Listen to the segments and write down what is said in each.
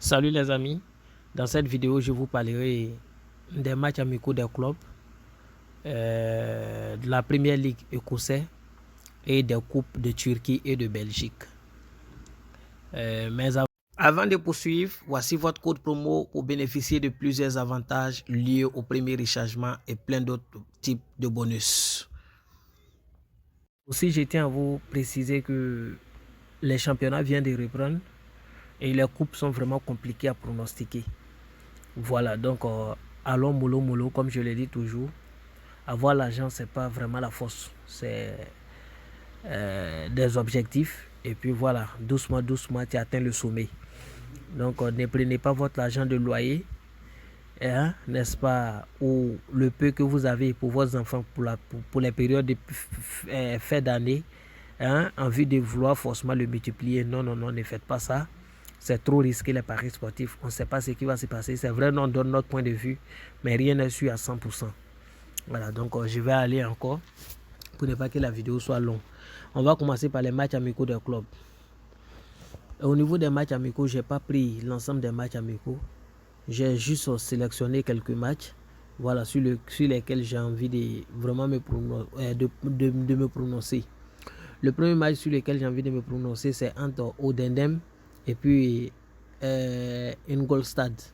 Salut les amis, dans cette vidéo je vous parlerai des matchs amicaux des clubs, de la première ligue écossaise et des coupes de Turquie et de Belgique. Mais avant de poursuivre, voici votre code promo pour bénéficier de plusieurs avantages liés au premier rechargement et plein d'autres types de bonus. Aussi, je tiens à vous préciser que les championnats viennent de reprendre et les coupes sont vraiment compliquées à pronostiquer. Voilà, donc allons mollo mollo, comme je le dis toujours. Avoir l'argent, c'est pas vraiment la force, c'est des objectifs. Et puis voilà, doucement, doucement, tu atteins le sommet. Donc ne prenez pas votre argent de loyer, hein, n'est-ce pas, ou le peu que vous avez pour vos enfants pour les périodes de fin d'année, hein, en vue de vouloir forcément le multiplier. Non, non, non, ne faites pas ça. C'est trop risqué les paris sportifs. On ne sait pas ce qui va se passer. C'est vrai, on donne notre point de vue, mais rien n'est sûr à 100%. Voilà, donc je vais aller encore pour ne pas que la vidéo soit longue. On va commencer par les matchs amicaux des clubs. Au niveau des matchs amicaux, je n'ai pas pris l'ensemble des matchs amicaux. J'ai juste sélectionné quelques matchs, voilà, sur lesquels j'ai envie de vraiment me prononcer. Le premier match sur lequel j'ai envie de me prononcer, c'est entre Odendem et puis Ingolstadt.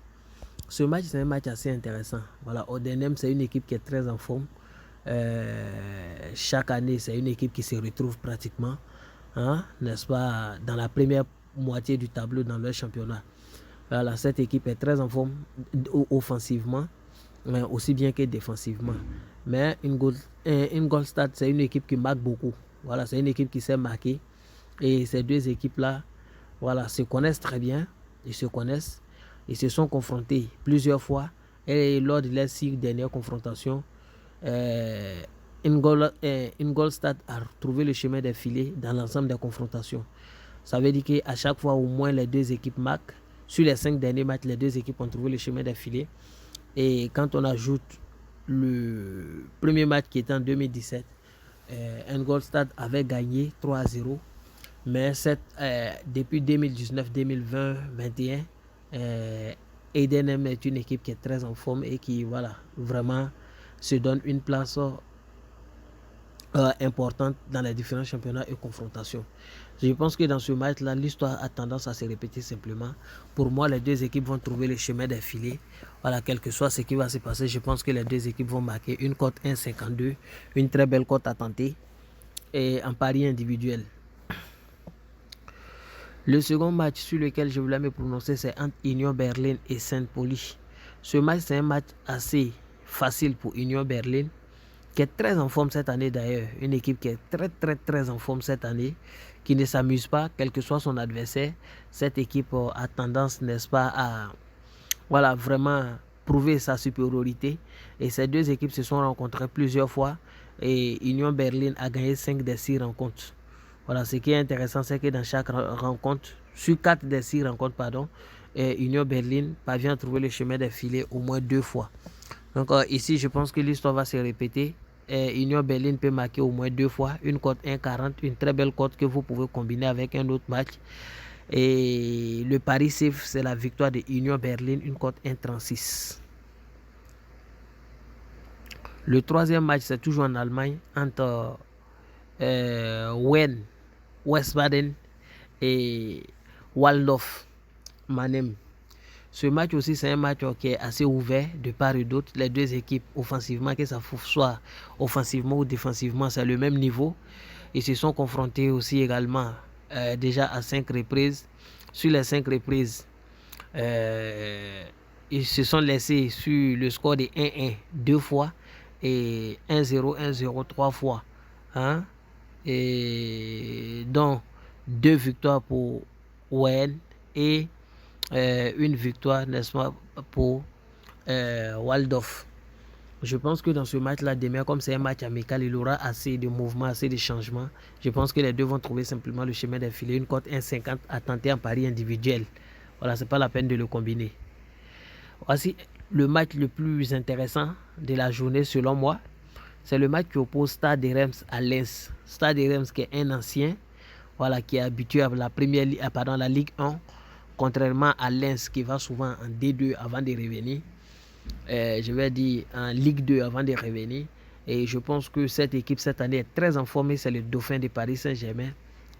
Ce match, c'est un match assez intéressant. Voilà, Odendem, c'est une équipe qui est très en forme. Chaque année, c'est une équipe qui se retrouve pratiquement, hein, n'est-ce pas, dans la première moitié du tableau dans leur championnat. Voilà, cette équipe est très en forme offensivement, mais aussi bien que défensivement. Mais Ingolstadt, c'est une équipe qui marque beaucoup. Voilà, c'est une équipe qui sait marquer. Et ces deux équipes-là, voilà, se connaissent très bien. Ils se connaissent. Ils se sont confrontés plusieurs fois. Et lors de les 6 dernières confrontations, Ingolstadt a trouvé le chemin des filets dans l'ensemble des confrontations. Ça veut dire qu'à chaque fois, au moins, les deux équipes marquent. Sur les 5 derniers matchs, les deux équipes ont trouvé le chemin des filets. Et quand on ajoute le premier match qui était en 2017, Ingolstadt avait gagné 3-0. Mais depuis 2019, 2020, 2021, Edenhem est une équipe qui est très en forme et qui, voilà, vraiment se donne une place importante dans les différents championnats et confrontations. Je pense que dans ce match-là, l'histoire a tendance à se répéter simplement. Pour moi, les deux équipes vont trouver le chemin des filets. Voilà, quel que soit ce qui va se passer, je pense que les deux équipes vont marquer une cote 1,52, une très belle cote à tenter, et en pari individuel. Le second match sur lequel je voulais me prononcer, c'est entre Union Berlin et Saint-Pauli. Ce match, c'est un match assez facile pour Union Berlin, qui est très en forme cette année d'ailleurs. Une équipe qui est très en forme cette année, qui ne s'amuse pas, quel que soit son adversaire. Cette équipe a tendance, n'est-ce pas, à, voilà, vraiment prouver sa supériorité. Et ces deux équipes se sont rencontrées plusieurs fois et Union Berlin a gagné 5 des 6 rencontres. Voilà, ce qui est intéressant, c'est que dans chaque rencontre, sur 4 des 6 rencontres, pardon, Union Berlin parvient à trouver le chemin des filets au moins 2 fois. Donc ici, je pense que l'histoire va se répéter. Union Berlin peut marquer au moins 2 fois, une cote 1,40, une très belle cote que vous pouvez combiner avec un autre match. Et le pari safe, c'est la victoire de Union Berlin, une cote 1,36. Le troisième match, c'est toujours en Allemagne, entre Wiesbaden et Waldorf Mannheim. Ce match aussi, c'est un match qui est assez ouvert de part et d'autre. Les deux équipes, offensivement, que ça soit offensivement ou défensivement, c'est le même niveau. Ils se sont confrontés aussi également déjà à 5 reprises. Sur les 5 reprises, ils se sont laissés sur le score de 1-1 2 fois et 1-0, 1-0 3 fois. Hein? Et donc, 2 victoires pour Wien et une victoire, n'est-ce pas, pour Waldorf. Je pense que dans ce match-là, demain, comme c'est un match amical, il y aura assez de mouvements, assez de changements. Je pense que les deux vont trouver simplement le chemin des filets. Une cote 1,50 à tenter en pari individuel. Voilà, c'est pas la peine de le combiner. Voici le match le plus intéressant de la journée selon moi. C'est le match qui oppose Stade Reims à Lens. Stade Reims qui est un ancien, voilà, qui est habitué à la Ligue 1, contrairement à Lens qui va souvent en D2 avant de revenir, je vais dire en Ligue 2 avant de revenir. Et je pense que cette équipe cette année est très en forme. C'est le dauphin de Paris Saint-Germain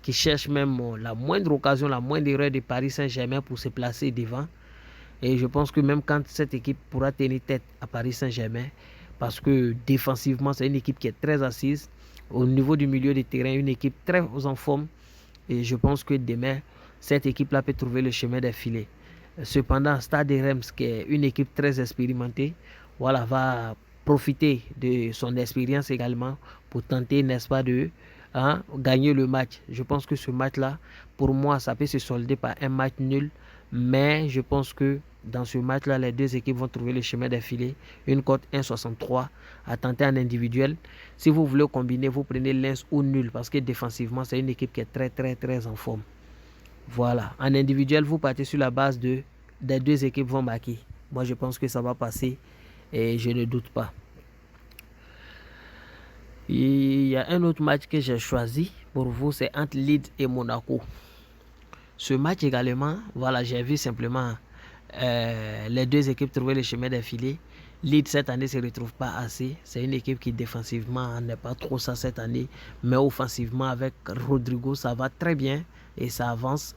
qui cherche même la moindre occasion, la moindre erreur de Paris Saint-Germain pour se placer devant. Et je pense que même quand cette équipe pourra tenir tête à Paris Saint-Germain, parce que défensivement, c'est une équipe qui est très assise. Au niveau du milieu de terrain, une équipe très en forme. Et je pense que demain, cette équipe-là peut trouver le chemin des filets. Cependant, Stade Reims, qui est une équipe très expérimentée, voilà, va profiter de son expérience également pour tenter, n'est-ce pas, de gagner le match. Je pense que ce match-là, pour moi, ça peut se solder par un match nul. Mais je pense que dans ce match-là, les deux équipes vont trouver le chemin des filets. Une cote 1,63 à tenter en individuel. Si vous voulez combiner, vous prenez Lens ou nul parce que défensivement, c'est une équipe qui est très en forme. Voilà. En individuel, vous partez sur la base des deux équipes vont marquer. Moi, je pense que ça va passer et je ne doute pas. Il y a un autre match que j'ai choisi pour vous, c'est entre Leeds et Monaco. Ce match également, voilà, j'ai vu simplement les deux équipes trouver le chemin des filets. Leeds cette année ne se retrouve pas assez. C'est une équipe qui défensivement n'est pas trop ça cette année. Mais offensivement avec Rodrigo, ça va très bien et ça avance.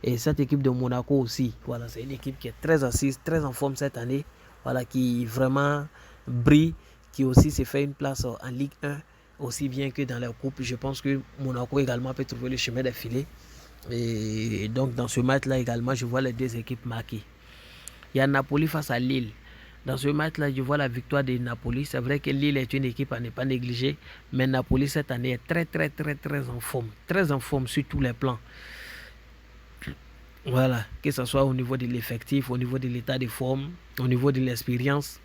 Et cette équipe de Monaco aussi, voilà, c'est une équipe qui est très assise, très en forme cette année. Voilà, qui vraiment brille, qui aussi se fait une place en Ligue 1, aussi bien que dans les coupes. Je pense que Monaco également peut trouver le chemin des filets. Et donc dans ce match-là également, je vois les deux équipes marquées. Il y a Napoli face à Lille. Dans ce match-là, je vois la victoire de Napoli. C'est vrai que Lille est une équipe à ne pas négliger, mais Napoli cette année est très en forme sur tous les plans. Voilà, que ce soit au niveau de l'effectif, au niveau de l'état de forme, au niveau de l'expérience.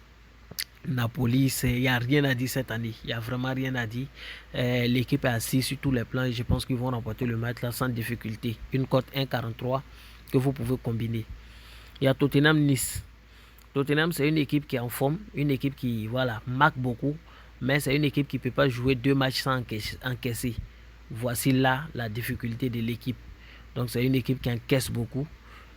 Napoli, il n'y a rien à dire cette année. Il n'y a vraiment rien à dire. L'équipe est assise sur tous les plans et je pense qu'ils vont remporter le match là sans difficulté. Une cote 1,43 que vous pouvez combiner. Il y a Tottenham-Nice. Tottenham, c'est une équipe qui est en forme, une équipe qui voilà, marque beaucoup, mais c'est une équipe qui ne peut pas jouer 2 matchs sans encaisser. Voici là la difficulté de l'équipe. Donc c'est une équipe qui encaisse beaucoup.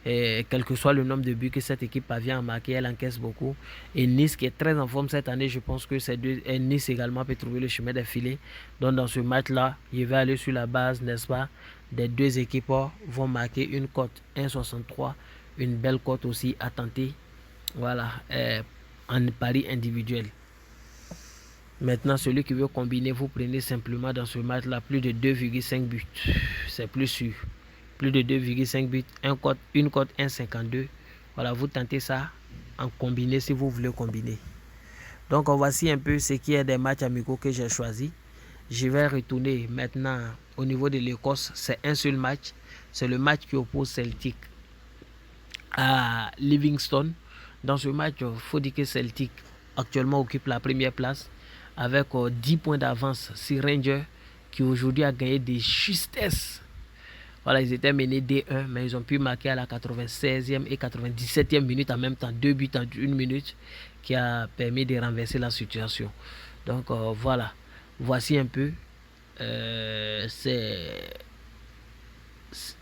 Et quel que soit le nombre de buts que cette équipe parvient à marquer, elle encaisse beaucoup. Et Nice qui est très en forme cette année, je pense que Nice également peut trouver le chemin des filets. Donc dans ce match-là, je vais aller sur la base, n'est-ce pas, des deux équipes vont marquer une cote 1,63, une belle cote aussi à tenter. Voilà, en pari individuel. Maintenant, celui qui veut combiner, vous prenez simplement dans ce match-là plus de 2,5 buts. C'est plus sûr. Plus de 2,5 buts, une cote 1,52. Voilà, vous tentez ça en combiné si vous voulez combiner. Donc, voici un peu ce qui est des matchs amicaux que j'ai choisis. Je vais retourner maintenant au niveau de l'Écosse. C'est un seul match. C'est le match qui oppose Celtic à Livingston. Dans ce match, il faut dire que Celtic actuellement occupe la première place avec 10 points d'avance sur Rangers qui aujourd'hui a gagné des justesses. Voilà, ils étaient menés D1, mais ils ont pu marquer à la 96e et 97e minute en même temps, 2 buts en 1 minute, qui a permis de renverser la situation. Donc voilà, voici un peu. Il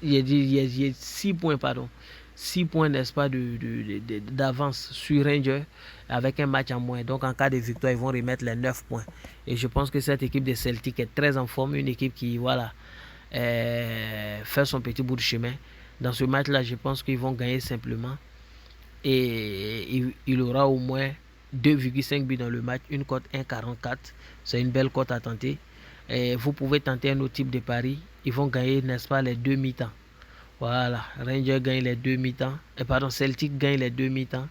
y a 6 points, pardon. 6 points, n'est-ce pas, d'avance sur Rangers avec un match en moins. Donc en cas de victoire, ils vont remettre les 9 points. Et je pense que cette équipe de Celtic est très en forme, une équipe qui, voilà, faire son petit bout de chemin. Dans ce match-là, je pense qu'ils vont gagner simplement. Et il aura au moins 2,5 buts dans le match, une cote 1,44. C'est une belle cote à tenter. Et vous pouvez tenter un autre type de pari. Ils vont gagner, n'est-ce pas, les 2 mi-temps. Voilà, Rangers gagne les 2 mi-temps. Pardon, Celtic gagne les 2 mi-temps.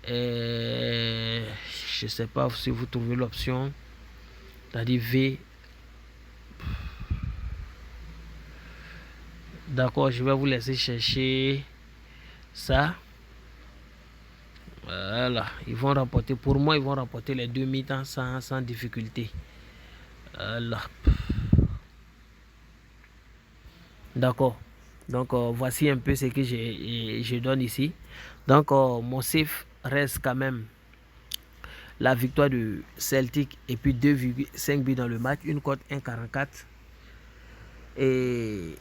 Je ne sais pas si vous trouvez l'option. C'est-à-dire V. D'accord, je vais vous laisser chercher ça. Voilà, ils vont remporter. Pour moi, ils vont remporter les 2 mi-temps sans difficulté. Voilà. D'accord. Donc, voici un peu ce que je donne ici. Donc, mon safe reste quand même la victoire de Celtic et puis 2,5 buts dans le match, une cote 1,44. Et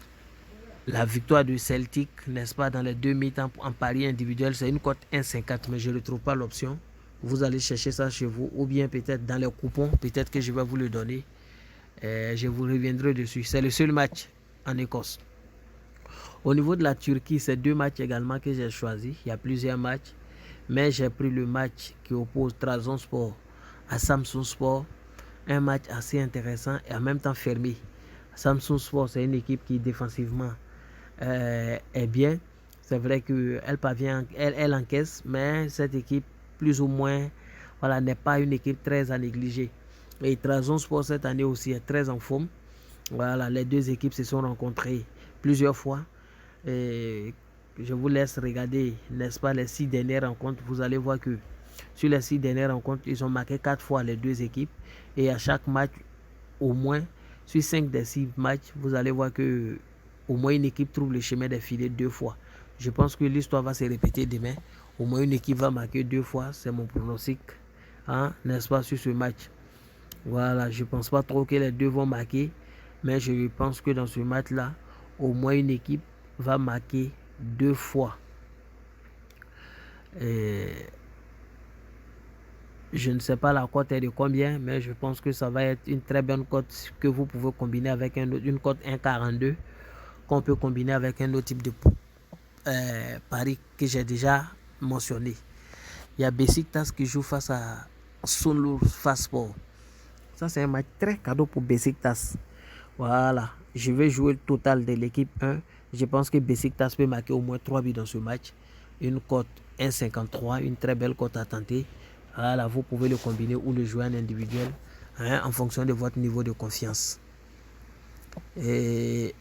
La victoire du Celtic, n'est-ce pas, dans les 2 mi-temps en pari individuel, c'est une cote 1,50, mais je ne trouve pas l'option. Vous allez chercher ça chez vous, ou bien peut-être dans les coupons, peut-être que je vais vous le donner. Je vous reviendrai dessus. C'est le seul match en Écosse. Au niveau de la Turquie, c'est 2 matchs également que j'ai choisi. Il y a plusieurs matchs, mais j'ai pris le match qui oppose Trabzonspor à Samsunspor. Un match assez intéressant et en même temps fermé. Samsunspor, c'est une équipe qui défensivement est bien. C'est vrai qu'elle parvient, elle encaisse, mais cette équipe, plus ou moins, voilà, n'est pas une équipe très à négliger. Et Trabzonspor, cette année aussi, est très en forme. Voilà, les 2 équipes se sont rencontrées plusieurs fois. Et je vous laisse regarder, n'est-ce pas, les 6 dernières rencontres. Vous allez voir que sur les 6 dernières rencontres, ils ont marqué 4 fois les 2 équipes. Et à chaque match, au moins, sur 5 des 6 matchs, vous allez voir que au moins une équipe trouve le chemin des filets 2 fois. Je pense que l'histoire va se répéter demain. Au moins une équipe va marquer 2 fois. C'est mon pronostic, hein, n'est-ce pas, sur ce match. Voilà, je ne pense pas trop que les 2 vont marquer. Mais je pense que dans ce match-là, au moins une équipe va marquer 2 fois. Et je ne sais pas la cote est de combien, mais je pense que ça va être une très bonne cote que vous pouvez combiner avec une cote 1,42 qu'on peut combiner avec un autre type de pari que j'ai déjà mentionné. Il y a Besiktas qui joue face à Sunlurspor. Ça, c'est un match très cadeau pour Besiktas. Voilà, je vais jouer le total de l'équipe 1. Je pense que Besiktas peut marquer au moins 3 buts dans ce match. Une cote 1,53, une très belle cote à tenter. Voilà, vous pouvez le combiner ou le jouer en individuel, hein, en fonction de votre niveau de confiance. Et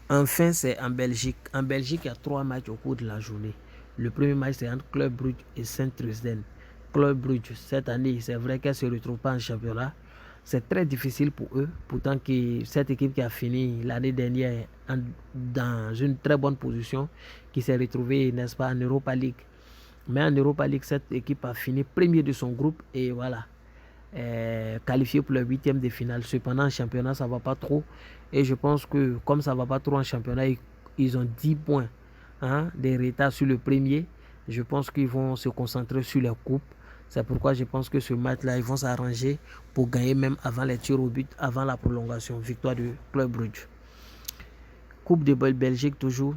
enfin, c'est en Belgique. En Belgique, il y a 3 matchs au cours de la journée. Le premier match, c'est entre Club Brugge et Saint-Trusden. Club Brugge, cette année, c'est vrai qu'elle ne se retrouve pas en championnat. C'est très difficile pour eux. Pourtant, que cette équipe qui a fini l'année dernière dans une très bonne position, qui s'est retrouvée, n'est-ce pas, en Europa League. Mais en Europa League, cette équipe a fini premier de son groupe et voilà, qualifié pour le 8e de finale. Cependant, en championnat, ça ne va pas trop. Et je pense que comme ça ne va pas trop en championnat, ils ont 10 points, hein, de retard sur le premier. Je pense qu'ils vont se concentrer sur les coupes. C'est pourquoi je pense que ce match-là, ils vont s'arranger pour gagner même avant les tirs au but, avant la prolongation. Victoire du Club Brugge. Coupe de Belgique toujours.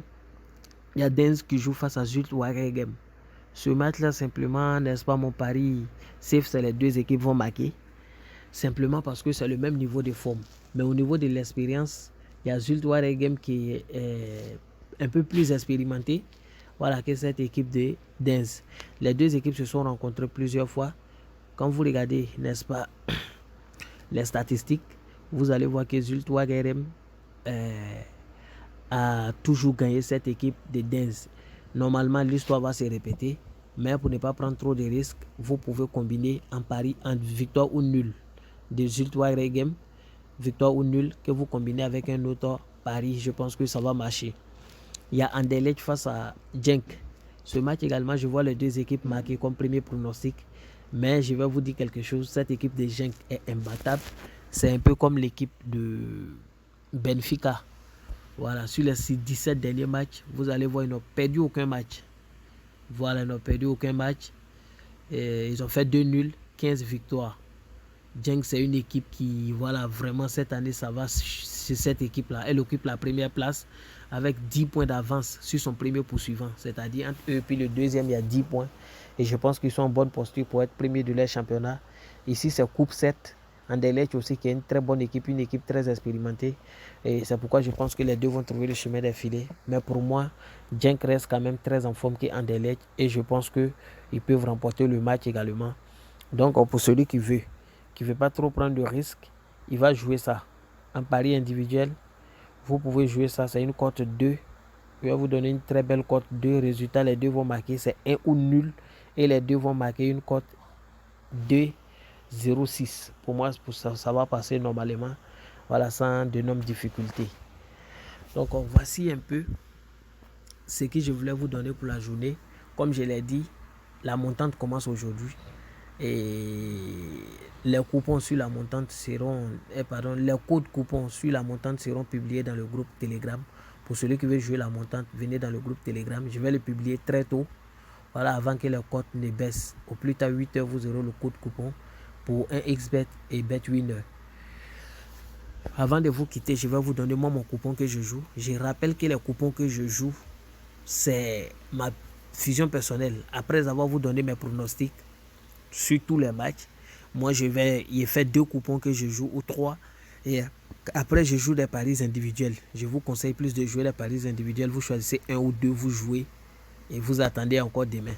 Il y a Dens qui joue face à Zulte Waregem. Ce match-là, simplement, n'est-ce pas, mon pari, safe, c'est les 2 équipes vont marquer. Simplement parce que c'est le même niveau de forme. Mais au niveau de l'expérience, il y a Zulte Waregem qui est un peu plus expérimenté, voilà, que cette équipe de Dens. Les 2 équipes se sont rencontrées plusieurs fois. Quand vous regardez, n'est-ce pas, les statistiques, vous allez voir que Zulte Waregem a toujours gagné cette équipe de Dens. Normalement, l'histoire va se répéter, mais pour ne pas prendre trop de risques, vous pouvez combiner un pari en victoire ou nul de Zulte Waregem, victoire ou nul, que vous combinez avec un autre pari. Je pense que ça va marcher. Il y a Anderlecht face à Genk. Ce match également, je vois les 2 équipes marquées comme premier pronostic, mais je vais vous dire quelque chose, cette équipe de Genk est imbattable. C'est un peu comme l'équipe de Benfica. Voilà, sur les 17 derniers matchs, vous allez voir, ils n'ont perdu aucun match. Voilà, ils n'ont perdu aucun match. Et ils ont fait 2 nuls, 15 victoires. Genk, c'est une équipe qui, voilà, vraiment cette année, ça va sur cette équipe-là. Elle occupe la première place avec 10 points d'avance sur son premier poursuivant. C'est-à-dire entre eux et le deuxième, il y a 10 points. Et je pense qu'ils sont en bonne posture pour être premier de leur championnat. Ici, c'est Coupe 7. Anderlecht aussi, qui est une très bonne équipe, une équipe très expérimentée. Et c'est pourquoi je pense que les 2 vont trouver le chemin des filets. Mais pour moi, Genk reste quand même très en forme qu'Anderlecht. Et je pense qu'ils peuvent remporter le match également. Donc, pour celui qui veut pas trop prendre de risques, il va jouer ça. Un pari individuel, vous pouvez jouer ça. C'est une cote 2. Je vais vous donner une très belle cote 2. Résultat, les 2 vont marquer. C'est 1 ou nul. Et les 2 vont marquer une cote 2,06. Pour moi, ça va passer normalement. Voilà, sans d'énormes difficultés. Donc, voici un peu ce que je voulais vous donner pour la journée. Comme je l'ai dit, la montante commence aujourd'hui. Et les coupons sur la montante seront, les codes coupons sur la montante seront publiés dans le groupe Telegram. Pour celui qui veut jouer la montante, venez dans le groupe Telegram. Je vais le publier très tôt. Voilà, avant que les cotes ne baissent. Au plus tard 8 heures, vous aurez le code coupon pour un XBet et BetWinner. Avant de vous quitter, je vais vous donner moi mon coupon que je joue. Je rappelle que les coupons que je joue, c'est ma fusion personnelle. Après avoir vous donné mes pronostics sur tous les matchs, moi je vais y faire 2 coupons que je joue ou 3. Et après je joue des paris individuels. Je vous conseille plus de jouer des paris individuels. Vous choisissez 1 ou 2, vous jouez et vous attendez encore demain.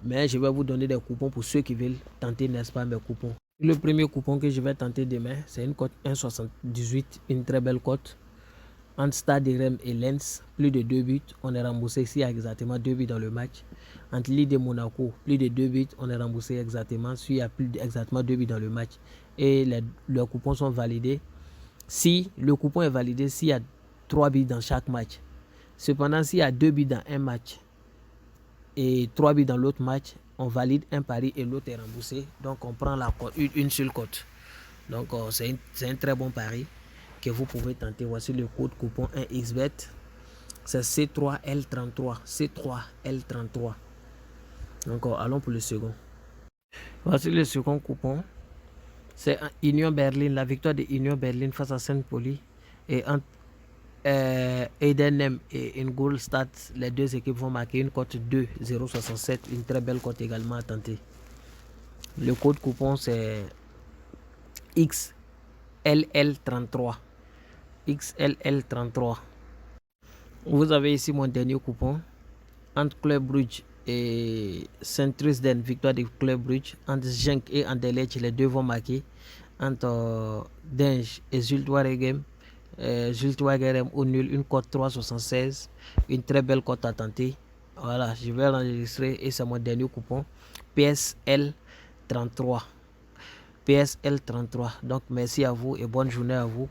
Mais je vais vous donner des coupons pour ceux qui veulent tenter, n'est-ce pas, mes coupons. Le premier coupon que je vais tenter demain, c'est une cote 1,78, une très belle cote. Entre Stade Rennes et Lens, plus de 2 buts, on est remboursé ici exactement 2 buts dans le match. Entre Lille et Monaco, plus de 2 buts, on est remboursé exactement, s'il y a plus exactement 2 buts dans le match. Et les coupons sont validés. Si le coupon est validé, s'il y a 3 buts dans chaque match. Cependant, s'il y a 2 buts dans un match et 3 buts dans l'autre match, on valide un pari et l'autre est remboursé. Donc on prend une seule cote. Donc c'est un très bon pari que vous pouvez tenter. Voici le code coupon 1xBet. C'est C3L33. C3L33. Donc allons pour le second. Voici le second coupon. C'est Union Berlin. La victoire de Union Berlin face à Saint-Pauli. Et entre Edenem et Ingolstadt, les deux équipes vont marquer une cote 2,067. Une très belle cote également à tenter. Le code coupon c'est XLL33. XLL33. Vous avez ici mon dernier coupon. Entre Club Brugge et Saint-Trisden, victoire du Club Brugge. Entre Genk et Anderlecht, les deux vont marquer. Entre Denge et Zultwaregem, Zultwaregem au nul, une cote 3,76. Une très belle cote à tenter. Voilà, je vais l'enregistrer et c'est mon dernier coupon. PSL33. PSL33. Donc merci à vous et bonne journée à vous.